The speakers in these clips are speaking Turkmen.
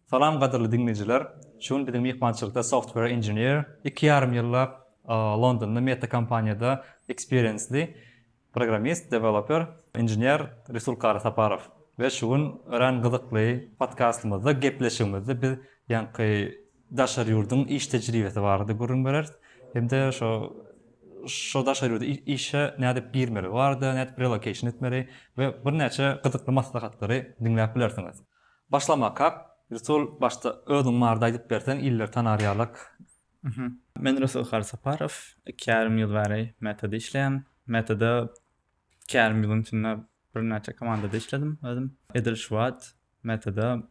Salam qadirli dinleyiciler. Şun bizim mehmançılıkta software engineer 2,5 yılla London'da Meta kompaniyada experience'li programist, developer, engineer Resul Kara Saparov. Ve şun ören gıdıklı podcastımızda gepleşimizde bir yankı daşar yurdun iş tecrübesi vardı görünmeler. Hem de şu daşar yurdu işe näde birmeli vardı, näde relocation etmeli ve bir näçe gıdıklı maslahatları dinläp bilersiniz. Başlamakak Resul başta özüň marda aýdyp bersen iller tanarýarlyk. Men Resul Kara Saparov 2,5 ýyl bäri Meta'da işleýän. Meta'da 2,5 ýylyň içinde bir näçe komandada işledim özüm. Edil Şuwat Meta'da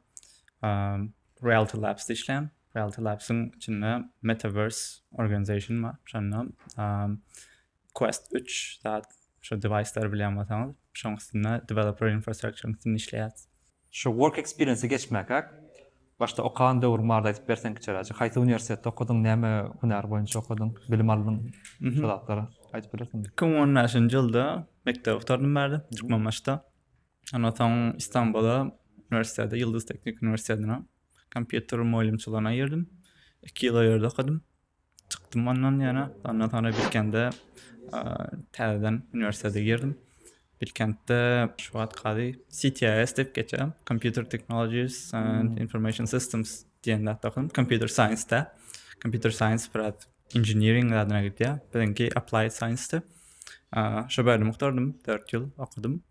Reality Labs'da işleýän. Reality Labs'ın içinde Metaverse Organization var. Şonda Quest 3 zat şu device'lar bilen bolsaňyz, şoň üstünde developer infrastructure üstünde işleýär. Şu work experience'e geçmekak başta okan döwür marda aýdyp bersen geçeräji. Haýsy universitetde okudyň, näme hunar boýunça okudyň, bilim aldyň, şu zatlary aýdyp berersiň. 2010 ýylda mektep oturdum berdi, Türkmenbaşda. Ondan soň İstanbul'a üniversitede, Yıldız Teknik Üniversitesi'ne kompüter muallimçiliğine girdim. 2 ýyl ýerde okudum. Çykdym ondan ýana. Ondan sonra Bilkentde täzeden üniversitede girdim. Bilkentde şu wagt gady CTIS dep geçýär. Computer Technologies and Information Systems diýen dat okudum. Computer Science'da. Computer Science birat engineering adına gitýär. Benimki Applied Science'da. Şu bölüm okudum, 4 ýyl okudum.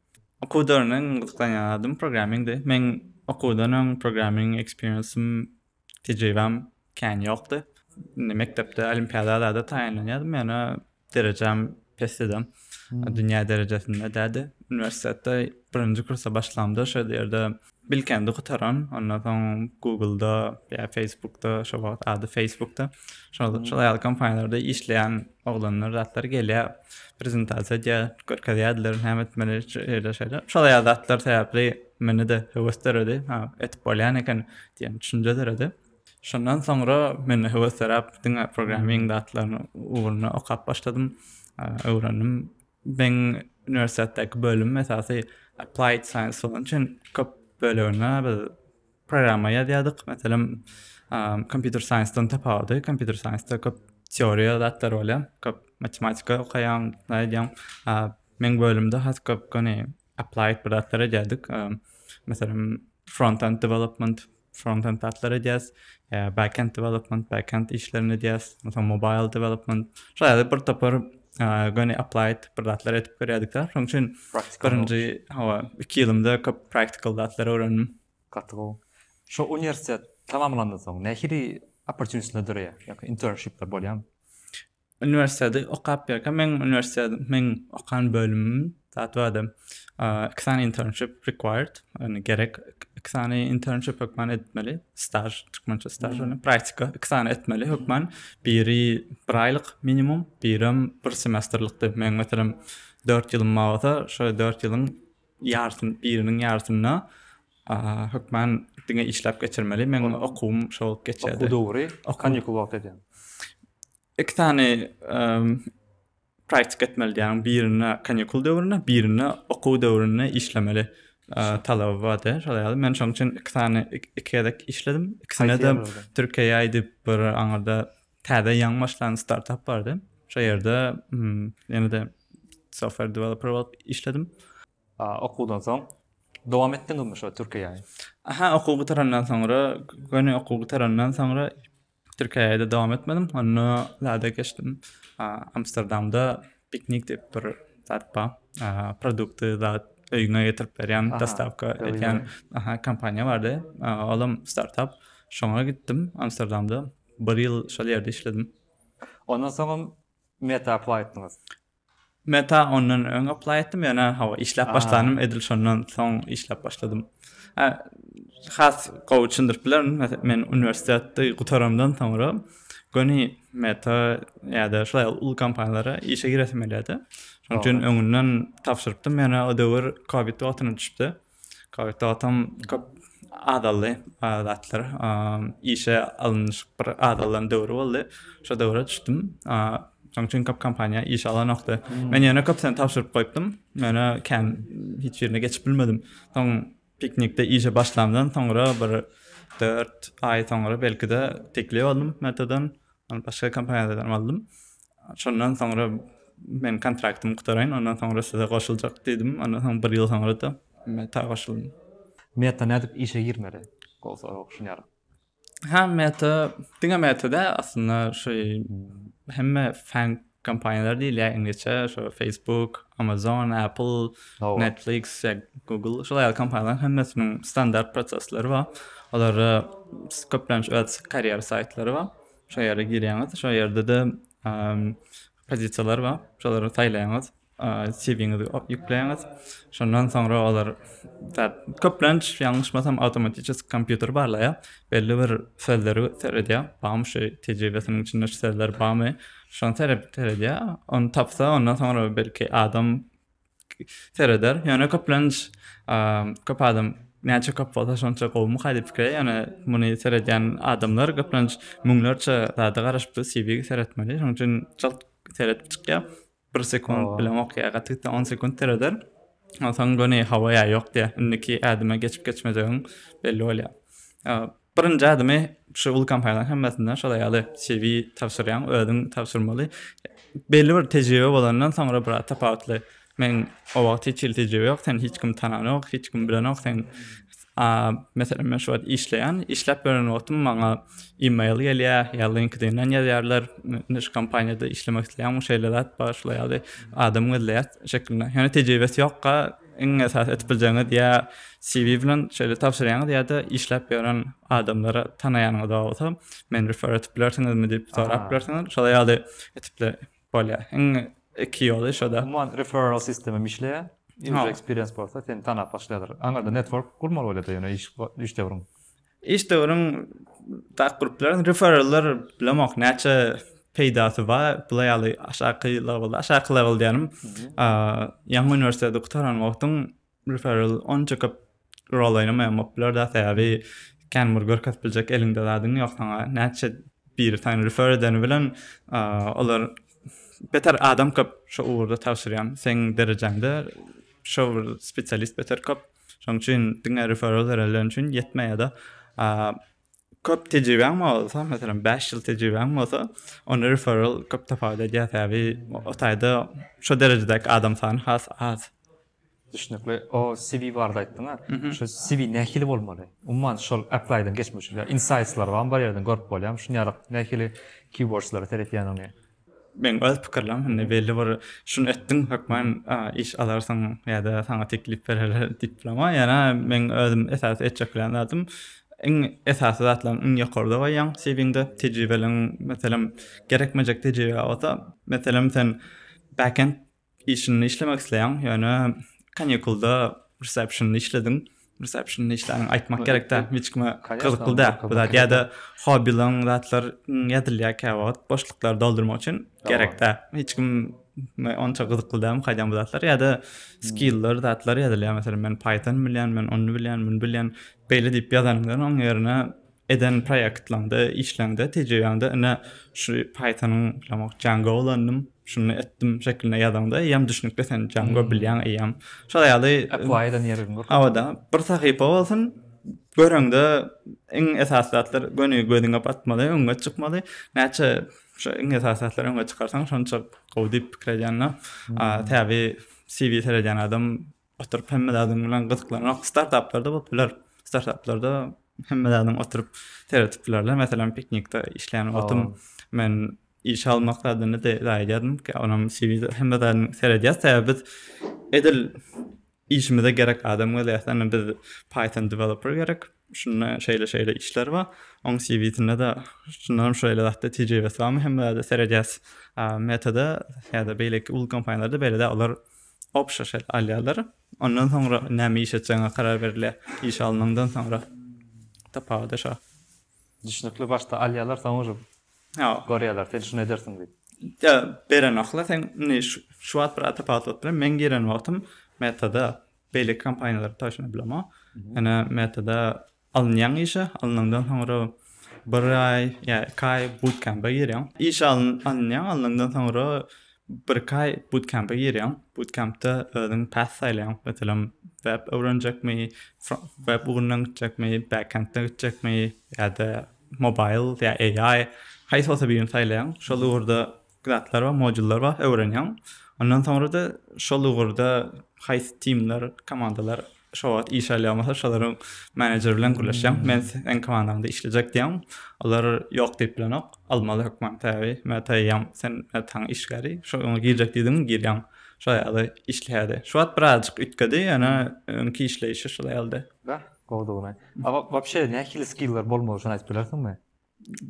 Okuduğundan gıdıklanýardım programmingde. Men okuduğundan programming experience'im, tecrübem kän ýokdy. Mektepde olimpiadalarda taýinlanýardym, ýani derejem pes edem. Dünya derejesinde dädi. Üniversitede birinji kursa başlamda şu ýerde Bilkentde gutaran, ondan soň Google'da ýa Facebook'da, şu wagt ady Facebook'da şol kompaniýalarda işleýän oglanlar zatlar gelýär. Prezentasiýa görkezýärler, hem etmeli şeyler. Şol zatlar täpli meni de heweslerdi. Etip bolýan eken diýen düşünjelerdi. Şondan soňra meni heweslerap diňe programming datlaryny uğruna okap başladym. Öwrendim. Ben üniversitedeki bölüm esasy Applied Science bolan üçin köp bölümne biz programma ýazýardyk. Meselem Computer Science'dan tapady. Computer Science'da köp teoriýa datlar bolýar. Köp matematika okaýan, nädýän. Men bölümde has köp gany applied datlar ýazýardyk. Meselem front-end development, front-end datlar ýazýas. Back-end development, back-end işlerini ýazýas. Meselem mobile development. Şoýa bir tapar gany applied datlar etip görýärdik. Şoň üçin birinji 2 ýylymda köp practical datlar öwrendim. Katygol. Şu universitet tamamlandan soň nähiri opportunity'ler durýar? Ýa-da internshipler bolýarmy? Üniversitede okap ýerken men okan bölümüm zat bardy. 2 tane internship required. Yani gerek 2 tane internship hukman etmeli. Staj, Türkmençe staj, praktika 2 tane etmeli hukman. Biri 1 aýlyk minimum, birim 1 semesterlikdi. Men meselem 4 ýylym bolsa, şu 4 ýylyň biriniň ýartyny hukman diňe işläp geçirmeli. Men okuwum şol geçýärdi. Dogry, kanykul wagt edýän. 2 tane praktik etmeli diýen, birini kanykul döwrüne, birini okuw döwrüne işlemeli talaby bardy. Şoňa men şoň üçin 2 tane ikidek işledim. İkisine de Türkiýe'ye aýdyp bir aňarda täze ýaňy başlan startup bardy. Şo ýerde ýene-de software developer bolup işledim. Okuwdan soň dowam etdiňizmi şo Türkiýe'ye? Okuw bitarandan soňra Türkiýe'de dowam etmedim. Onu lada geçtim. Amsterdam'da piknik dep bir zatpa produkty zat öýüňe getirip berýän, dastavka edýän kompaniýa bardy. Olam startup. Şoňa gittim Amsterdam'da. 1 ýyl şol ýerde işledim. Ondan soň Meta apply etdiňiz. Meta ondan öň apply etdim. Ýani işläp başlandım. Edil şondan soň işläp başladym. Has coachindir bilen men üniversitede gutaramdan sonra goni Meta ýa-da şoýa ul kompaniýalara işe giresemeli. Şoň üçin öňünden tapşyrypdym. Ýani o döwür Covid wagtyna düşdi. Covid wagtym köp adally zatlar işe alınýar bir adallan döwür boldy. Şo döwre düşdüm. Şoň üçin köp kompaniýa iş alanokdy. Men ýene köp sen tapşyryp goýupdym. Mene hiç ýerine geçip bilmedim. Soň piknikde işe başlamdan sonra bir 4 ay sonra belki de teklif aldım metadan. Başka kampanyalardan aldım. Şondan sonra men kontraktımı qutarayn, ondan sonra size qoşulacak dedim. Ondan sonra 1 yıl sonra da meta qoşuldum. Meta nädip işe girmeli? Golsa okşunyar. Ha meta, metada aslında şey hemme fan kampanyalar değil ya İngilizce, şu Facebook, Amazon, Apple, Netflix, Google, şolay kampanyalar hemmesinin standart prosesleri var. Olar köplenç öz kariyer saytları var. Şu yere girýäňiz, şu yerde de pozisiýalar var. Şolary taýlaýaňyz, CV'ňizi ýükleýäňiz. Şondan soňra olar köplenç ýalňyşmasam automatik kompýuter barlaýa. Belli bir sözleri seredýär. Bam şey tejribesiniň içinde sözler bamy. Şonu seredýär. Onu tapsa ondan soňra belki adam sereder. Ýöne köplenç köp adam näçe köp bolsa şonça gowmy haýdyp pikir. Ýöne muny seredýän adamlar köplenç müňlerçe dada garaşyp CV-ge seretmeli. Şonuň üçin çalt seretip çykýar. 1 sekund bilen okýaga tykda 10 sekund tereder. Ondan goni hawaya ýok diýe. Indiki adama geçip geçmediğin belli bolýar. Birinji adamy şu ul kampanyalar hemmesinden şolay ýaly CV tapşyrýan, özüň tapşyrmaly. Belli bir tejribe bolandan soňra bir tapawutly. Men o wagt hiç tejribe ýok, sen hiç kim tananok, hiç kim bilenok, sen mesela men şu wagt işläp beren wagtym maňa e-mail gelýär, ýa LinkedIn'den ýazýarlar, niş kampanýada işlemek isleýän şeýler başlaýardy. Adam gelýär şekilde. Ýani tejribesi ýokka en esas etip biljeňiz ýa CV bilen şeýle tapşyrýaňyz ýa-da işläp beren adamlara tanaýanyňyz bolsa, men refer etip bilersiňizmi diýip sorap bilersiňiz. Şolay ýaly etipler bolýar. En iki ýoly şoda. Man referral sistemi işleýär. User experience bolsa sen tanap başlaýar. Aňarda network gurmaly bolýar ýöne iş döwrüň. İş döwrüň tak gruplar referrallar bilemek näçe peýdasy var. Bu ýaly aşaky level diýenim. Ýa-da üniversitede okutaran wagtyň referral onça köp rol oynamaýan bular da täbi kan görkezip biljek elinde zadyň ýok saňa näçe bir tane refer edeni bilen olar beter adam köp şu urda tavsirýan sen derejeňde şu spesialist beter köp şoň üçin diňe referral berelen üçin ýetmeýär-de köp tejribeň bolsa meselem 5 ýyl tejribeň bolsa onu referral köp tapaýda diýär täbi o taýda şu derejedeki adam sany has az. Düşünükli o CV var aýtdyň ha. Şu CV nähili bolmaly. Umman şol apply'dan geçmiş. Insights'lar var, bar ýerden görüp bolýam. Şuňaryk nähili keywords'lary teretýän. Ben öz pikirlem, ne belli bir şunu ettin hakman iş alarsan ya da sana teklif bererler diploma yana men özüm esas etjeklen adım en esas zatlan en ýokarda bayan CV'ňde tejribeleň meselem gerekmejek tejribe bolsa meselem sen backend işini işlemek isleýän ýöne kanýakulda reception'da işledin. Reception'da işlerini aytmak gerek de hiç kime kızıklı da. Bu da ýa-da hobbylaryň zatlar ýedilýär käwagt boşluklar doldurmak üçin gerek de hiç kim onça kızıklı da haýdan bu zatlar ýa-da skill'lar zatlar ýedilýär. Mesela men Python bilýän, men onu bilýän, beýle diýip ýazanlar oň ýerine eden proýektlarda, işlerde, tejribemde ene şu Python'un bilemek Django ulandım. Şunu etdim şeklinde ýazamda, ýam düşünükde sen Django bilýän ýam. Şolay ýaly apply'dan ýerine. Awada bir sahypa bolsun, görüňde en esas zatlar göňüňe batmaly, öňe çykmaly. Näçe şu en esas zatlar öňe çykarsaň şonça gowdyp pikirleýänler. Täbi CV seredýän adam oturup hemme adam bilen gyzyklanýar. Startuplarda boluplar. Startuplarda hemme adam oturup teretiplerler. Meselem piknikde işleýän wagtym men iş almaktadyny da aýdym ki onam CV'de hemme adam seredýär. Täbi edil işimde gerek adam gelýär. Biz Python developer gerek. Şunu şeýle işler bar. Oň CV-sinde de şundan şeýle zatda tejribesi barmy hemme de seredýär. Metada ýa-da beýleki ul kompanýalarda beýle de olar opşa şeýle alýarlar. Ondan soňra näme iş etjäňe karar berilýär. İş alnandan soňra tapaýda şa. Düşünükli başta alýarlar soňra görýärler. Sen şunu edersiň diýip. Ya beren akla sen ne şu wagt bir tapaýat bilen men giren wagtym metada beýleki kampanýalar taşyna bilema. Ana metada alınýan işe alnandan soňra bir ay ýa-da bootcamp'a girýän. İş alınýan alnandan soňra bir bootcamp'e girýän. Bootcamp'ta özüň path saýlaýan. Mesela web öwrenjekmi, web öwrenjekmi, backend'de gitjekmi, ýa-da mobile, ýa AI, haýsy bolsa birini saýlaýan. Şol ugurda gratlar we modullar bar, öwrenýän. Ondan sonra da şol ugurda haýsy teamler, komandalar şowat iş alýamasa şolaryň manager bilen gürleşýän. Men sen komandamda işlejek diýen. Olar ýok diýip bilenok almaly hökmän täbi. Men taýýam sen taň işgäri. Şoňa girjek diýdim, girýän. Şoýa işlädi. Şowat birazjyk ütkedi, ýa-ni öňki işleýişi şolay aldy. Да, goýdugyna. Вообще nähili skill'ler bolmagy şonu aýtyp bilersiňmi?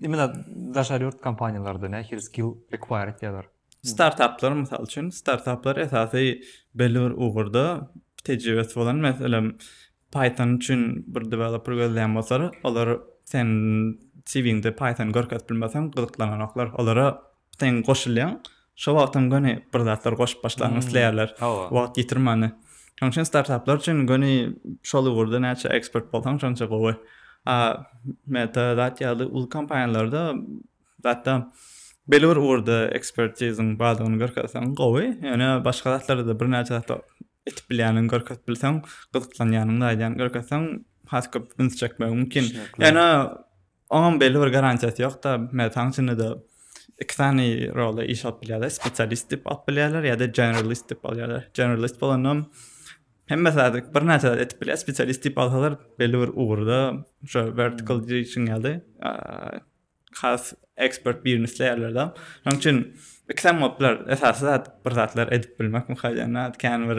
Imенно даже ýurt kompaniýalarda nähili skill require etýärler. Startuplar mysal üçin startuplar esasy belli bir ugurda tecrübesi bolan, meselem Python üçin bir developer gözleýän bolsa, olar sen CV'ňde Python görkezip bilmeseň gyzyklananoklar, olara sen goşulýan. Şo wagtdan göni bir zatlar goşup başlaryň isleýärler. Wagt ýetirmany. Şoň üçin startuplar üçin göni şol ugurda näçe expert bolsaň şonça gowy. Meta dat ýaly ul kompaniýalarda zatda belli bir ugurda expertise'in badygyny görkezsen gowy. Ýani başga zatlarda da bir näçe zat etip bilýäniň görkezip bilseň, gyzyklanýanyň daýdan görkezsen hasköp üns çekmek mümkin. Ýani onun belli bir garantiyası ýok da, metaň içinde de iki tane rola iş alıp bilýärler, spesialist dip alıp bilýärler ýa-da generalist dip alýarlar. Generalist bolanam hem mesela bir näçe etip bilýär, spesialist dip alsalar belli bir ugurda şu vertical direction geldi. Has expert birini isleýärler da. Şoň üçin ikisem moplar esasy bir zatlar edip bilmekmi haýanat kan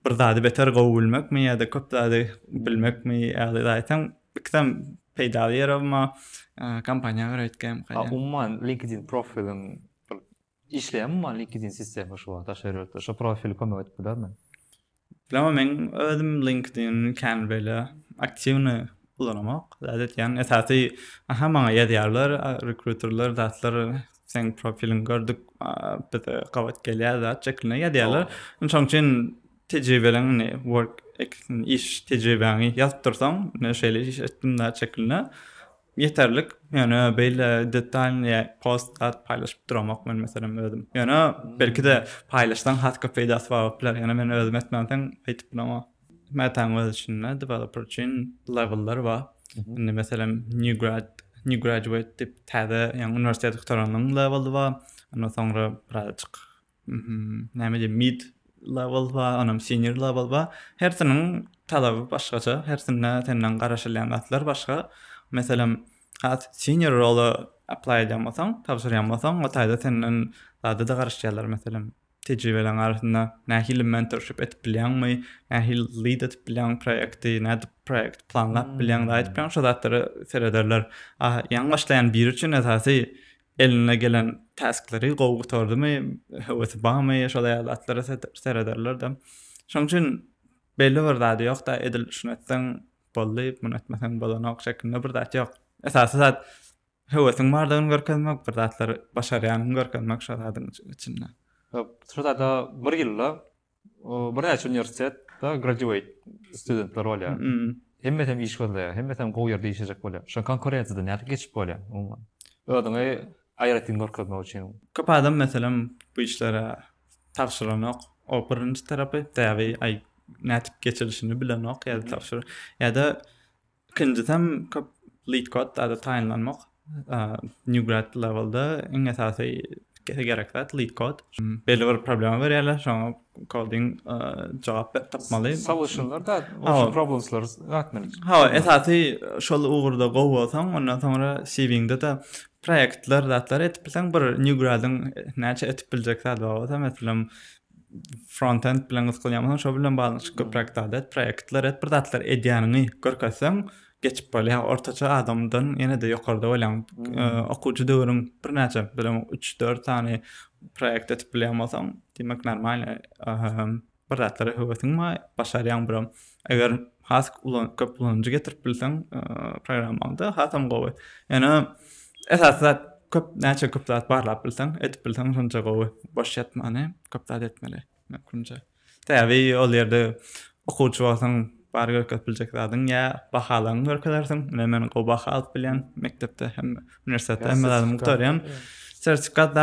bir zady beter gowy bilmekmi ýa-da köp zady bilmekmi ýa-da aýtan ikisem peýda ýerama kompaniýaga öýtgän haýan. Umman LinkedIn profilin işleýänmi LinkedIn sistemi şu taşeýärler. Şu profili kömek edip bilermi? Bilmem, men özüm LinkedIn kan böyle aktivni kullanamak. Zaten esasy hamaňa ýazýarlar, recruiterler, datlar sen profilin gördük, bize kawat gelýär zat çekilne ýazýarlar. Şoň üçin tejribelerini, work iş tejribelerini ýazyp tursaň, näşeli iş etdiňde çekilne yeterlik. Ýani beýle detalny post paýlaşyp duramak men meselem özüm. Ýani belki de paýlaşdan hatga peýdasy barlar. Ýani men özüm etmänten aýtyp bilemem. Mätäň öz üçin developer üçin leveller bar. Meselem new graduate dip täze ýa-ni universitet oktoranyň leveli bar. Ondan soňra birazjyk näme mid level bar, onam senior level bar. Hersiniň talaby başgaça, hersine senden garaşylýan atlar başga. Meselem senior role apply edýänmiň, tapşyrýanmasaň, o taýda senden zady da garaşýarlar meselem. Tecrübelerin arasında nähili mentorship etip bilýänmi, nähili lead etip bilýän projekti, näde projekt planlap bilýän da etip bilýän şo zatlary serederler. Ýaňy başlayan biri üçin esasy eline gelen tasklary gowy gutardymy, hewesi barmy, şolay zatlary serederler da. Şoň üçin belli bir zady ýok da edil şunu etseň boldy, bunu etmeseň bolanok şeklinde bir zat ýok. Esasy zat hewesiň bardygyny görkezmek, bir zatlary başarýanyny görkezmek şo zadyň içinde. Şurada da bir ýylda bir näçe universitetde graduate studentler bolýar. Hemmetem iş bolýar, hemmetem gowy ýerde işlejek bolýar. Şo konkurensiýada näde geçip bolýar. Öňe aýratyn görkezmek üçin. Köp adam meselem bu işlere tapşyranok, o birinji tarapy täbi ay nätip geçirişini bilenok ýa-da tapşyr. Ýa-da ikinjisem köp lead code da taýinlanmak. New grad levelda iň esasy gerekli lead code. Belli bir problem berýärler, şoňa coding jogap tapmaly. Solutionlar da o problemsler gatmaly. Esasy şol ugurda gowy bolsaň, ondan soňra CV'ňde de projektler zatlar etip bilseň, bir new gradyň näçe etip biljek zat bolsa, meselem frontend bilen gysgalýanmasan, şo bilen baglanşyk projektler et bir zatlar edýäniňi görkezseň, geçip bolýar. Ortaça adamdan ýene de ýokarda bolan okuwçy döwrüň bir näçe bilen 3-4 tane projekt etip bilýänmasaň, demek normal bir zatlary hewesiňmi başarýan biram. Eger has köp ulanjy getirip bilseň programmanda hasam gowy. Ýani esasy köp zat barlap bilseň, etip bilseň şonça gowy. Boş ýetmany, köp zat etmeli. Mümkinçe. Täbi ol ýerde okuwçy bolsaň bar görkezip biljek zadyň ýa bahalarny görkezersiň. Men gowy baha alyp bilýän mekdepde hem universitetde hem de muhtarym. Sertifikat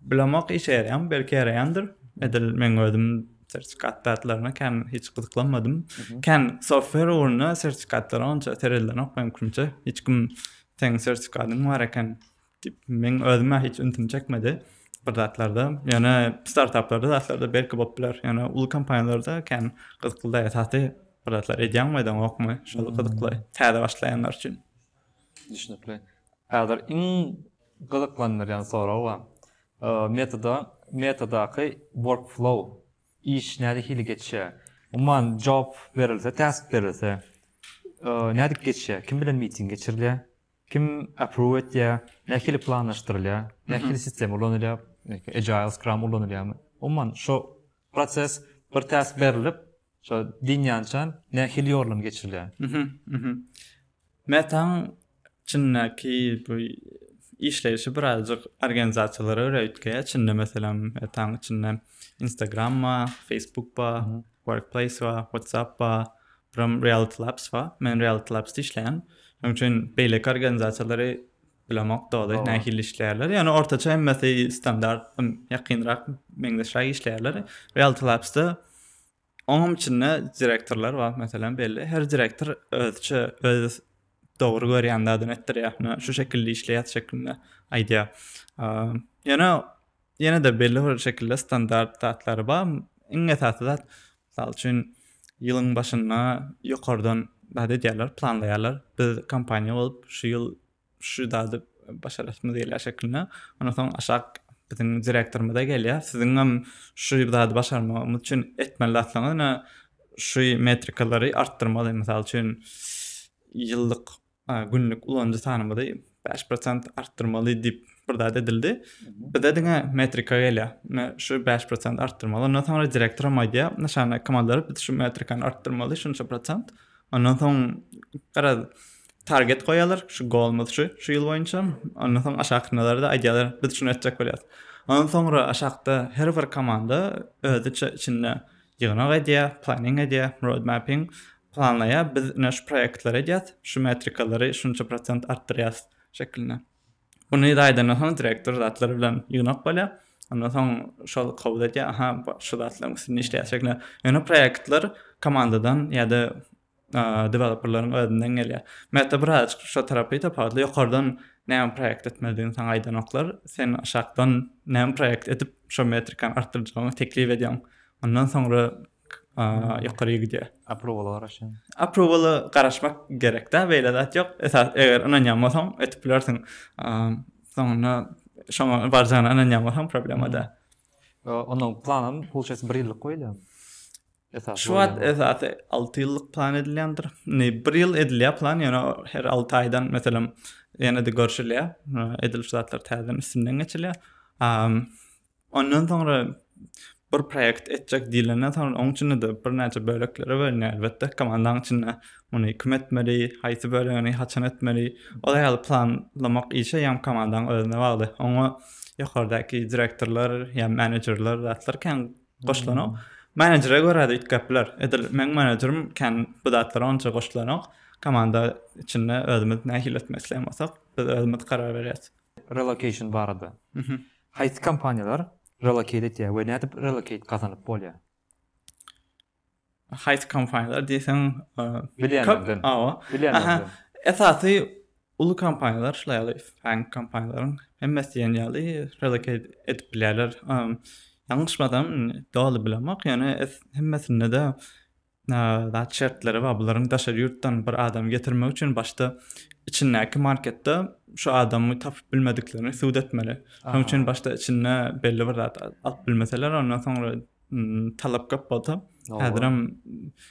bilamak işe yarayan, belki yarayandır. Edil men özüm sertifikatlarına kan hiç kızıklanmadım. Kan software uğruna sertifikatları onca terellenek mümkünce. Hiç kim ten sertifikatın var eken men özüme hiç üntüm çekmedi. Bir zatlarda, yani startuplarda zatlarda belki popüler, yani ulu kampanyalarda kan kızıklı da yatati bir zatlar edyan maydan okma, şolu kızıklı täze başlayanlar için. Düşünüpli. Häzir iň gyzyklanýan sorag bar. Metodaki workflow iş näde hili geçýär? Umman job berilse, task berilse, näde geçýär? Kim bilen meeting geçirilýär? Kim approve etýär? Nähili planlaşdyrylýar? Nähili sistem ulanylýar? Agile, Scrum ulanylýarmy? Umman şo proses bir task berilip, şo dinýänçän nähili ýolum geçirilýär? Metan çinnäki bu işleyişi birazcık organizasyonlara öğretmeye çinne mesela metan çinne Instagram'a, Facebook'a, Workplace'a, WhatsApp'a, from Reality Labs var. Men Reality Labs'da işleyen. Onun için beylek organizasyonları bilemek doğru nähili işlerler. Yani ortaça emmesi standart yakınrak mengdeşrak işlerler. Reality Labs'da onun içinde direktörler var mesela belli. Her direktör öz doğru görýänlerden etdir ýa. Şu şekilde işleýät şeklinde idea. Ýene de belli bir şekilde standartlatlary bar. Iň esasy zat misal üçin ýylyň başynda ýokardan bäde diýerler, planlaýarlar. Biz kampaniýa bolup şu ýyl şu dady başarasmy diýerler şeklinde. Ondan soň aşak bizim direktorymyz da gelýär. Siziň hem şu dady başarmamyz üçin etmeli atlaňyz şu metrikalary artdyrmaly. Misal üçin ýyllyk günlük ulanjy sanymyzy 5% arttırmaly dip burada edildi. Bizde diňe metrika gelýär. Şu 5% arttırmaly. Ondan soňra direktor aýdýar, näşana komandalary biz şu metrikany arttırmaly şunça %. Ondan soň gara target goýarlar, şu goalymyz şu ýyl boýunça. Ondan soň aşaknalary da aýdýarlar, biz şunu etjek bolýar. Ondan soňra aşakda her bir komanda özü içinde ýygynak edýär, planning edýär, road mapping planlaýar. Biz näş proýektler edýät, şu metrikalary şunça %, artdyrýas şeklinde. Bunu daýdan soň direktor zatlary bilen ýygynak bolýar. Ondan soň şol kabul edýär, aha şu zatlaryň üstünde işleýär şeklinde. Ýöne proýektler komandadan ýa-da developerlaryň özünden gelýär. Meta biraz şu tarapy tapadly ýokardan näme proýekt etmelidigini saň aýdanoklar. Sen aşakdan näme proýekt edip şu metrikany artdyrjagyny teklip edýäň. Ondan soňra ýokary gidýär. Approval araşy. Approval'a garaşmak gerek de beýle zat ýok. Esas eger anan ýalmasaň etip bilersiň. Soňra şoňa barjana anan ýalmasaň problema da. Onun planın pulçası 1 ýyllyk goýulýar. Şu wagt esas 6 ýyllyk plan edilýändir. Ne 1 ýyl edilýär plan, ýa-ni her 6 aýdan meselem ýene de görşülýär. Edil zatlar täzeden üstünden geçilýär. Ondan soňra bir proýekt etjek diýilenden soň oň üçin de bir näçe böleklere bölünýär. Elbetde komandaň içinde muny kim etmeli, haýsy bölegi haçan etmeli. Ola ýaly planlamak işe ýam komandaň özüne bagly. Oňa ýokardaky direktorlar ýa managerler zatlar kan goşlanak. Manajera görä de itgaplar. Edil men manajerim kan bu zatlara onça goşlanak. Komanda içinde özümiz nähili etmesleýär bolsak, biz özümiz karar berýäs. Relocation barady. Haýsy kampaniýalar relocate etýär we nädip relocate kazanyp bolýar? Haýsy kampaniýalar diýsen, bilýärdim. Esasy ulu kampaniýalar şolaýaly fan kampaniýalaryň hemmesi ýaly relocate edip bilýärler. Ýalňyşmadam dogry bilemek, ýani hemmesinde de zat şertleri bar. Bularyň daşary ýurtdan bir adam getirmek üçin başda içindäki marketde şu adamı tapyp bilmediklerini sübut etmeli. Şoň üçin başda içinde belli bir zat alyp bilmeseler, ondan soňra talap gap bolsa, häziram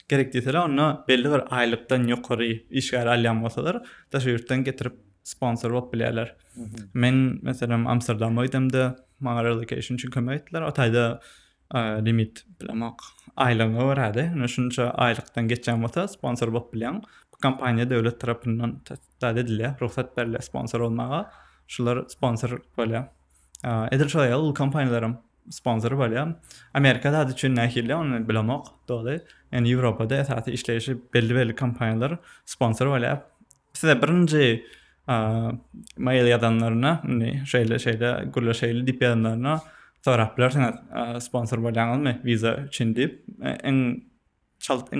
gerek diýseler, onda belli bir aýlykdan ýokary işgär alýan bolsalar, daşary ýurtdan getirip sponsor bolup bilýärler. Men meselem Amsterdam'a gidimde, maňa relocation üçin kömek etdiler. O taýda limit bilemek aýlygy berdi. Şunça aýlykdan geçen bolsa sponsor bolup bilýän. Bu kampaniýa döwlet tarapyndan täze edilýär, ruhsat berilýär sponsor bolmaga. Şular sponsor bolýar. Edil şoýa ul kampaniýalaryň sponsor bolýar. Amerikada da üçin nähili onu bilemek dogry. Yani Ýewropada esasy işleýişi belli kampaniýalar sponsor bolýar. Size birinji mail yazanlarına şeyle gurla şeyle dip yazanlarına soraplar sana sponsor bolýanmy viza üçin dip en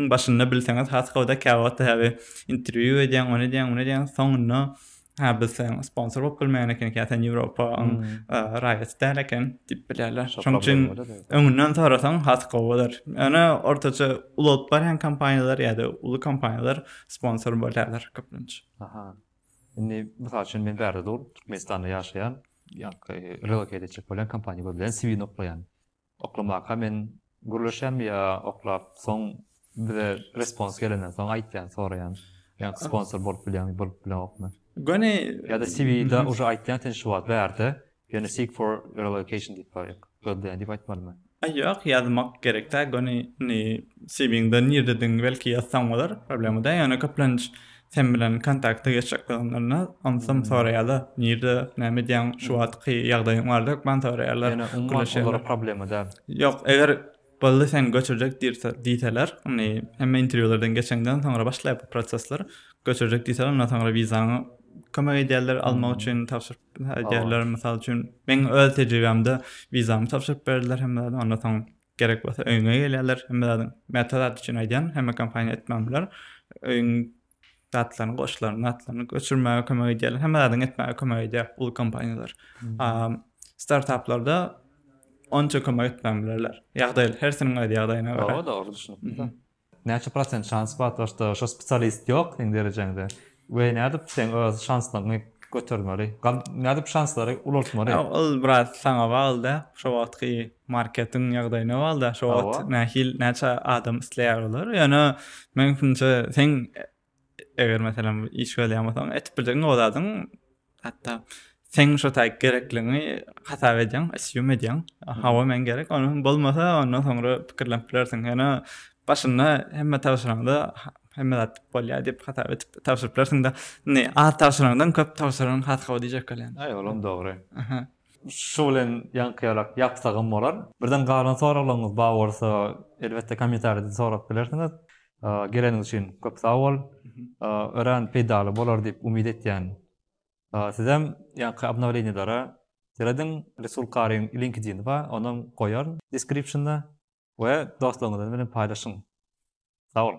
başında bilseňiz haskawda käwat häbi interview edýän, onu edýän soňunda bilseň sponsor bolup bilmeýän eken käten Ýewropa raýat däleken dip bilerler. Şoň üçin öňünden sorasaň haskawdyr. Ana ortaça ulutbar hem kompaniýalar ýa-da ulu kompaniýalar sponsor bolýarlar köpünç. Aha. Indi misal üçin men bärde dur Türkmenistanda ýaşaýan relocate edecek bolan kompaniýa bilen CV oklayan. Oklamaka men gurulşam ýa oklap soň bir respons gelenden soň aýtýan soraýan. Ýa sponsor bolup bilen okma. Gone ýa-da CV-de уже aýtýan teşwat bärde. Ýa-ni seek for relocation diýip goýan diýip aýtmalymy? Ýok, ýazmak gerekde. Gone CV-ňde nirden belki ýazsaň bolar. Problemi de ýa-ni köplenç sen bilen kontakta geçecek olanlarına ansam soraýarlar. Nirde näme diýen şu wagtky ýagdaýyň bardy, ben soraýarlar. Ýa-ni problemi de. Ýok, eger boldy sen göçürjek diýseler, hemme interwýulardan geçenden soňra başlaýar bu prosesler. Göçürjek diýseler, ondan soňra wizany kömek edýärler almak üçin tapşyryp edýärler. Mysal üçin men öz tejribemde wizamy tapşyryp berdiler hemme ondan soň gerek bolsa öňe gelýärler hemme metodat üçin aýdýan hemme kompaniýa etmemler. Datlaryny goşlaryny atlaryny göçürmäge kömek edýärler. Hemmäden etmäge kömek edýär ul kompaniýalar. Startuplarda onça kömek etmemlerler. Ýagdaýlar her seniň ýagdaýyna görä. O dogry düşünüp. Näçe prosent şans bar başda şo spesialist ýok diň derejende. We nädip sen öz şanslaryny götürmeli. Nädip şanslary ulatmaly. Ol biraz saňa bagly. Şo wagtky marketing ýagdaýyna bagly. Şo wagt näçe adam isleýär bolar. Ýani men finçe sen eger meselem iş welýärmiň etbildiň oladyň hatta sen şo taýyk gerekliňi hasap edýän, assume edýän. Hawa men gerek, onu bolmasa ondan soňra pikirlenip bilersiň. Ýani başynda hemme tawşyranda hemme dat bolýar diýip hasap edip tawşyryp bilersiň da az tawşyrandan köp tawşyran hatga diýjek gelen. Olam dogry. Şu bilen ýankyýarak ýapsagym bolar. Birden galan soraglaryňyz bar bolsa, elbetde kommentarda sorap bilersiňiz. Geleniň üçin köp sag bol. Ören peýdaly bolar diýip umyt etýän. Sizem ýa-ni abnawlenýelere Seredin Resul Karyň LinkedIn we onuň goýar descriptionda we dostlaryňyz bilen paýlaşyň. Sag bol.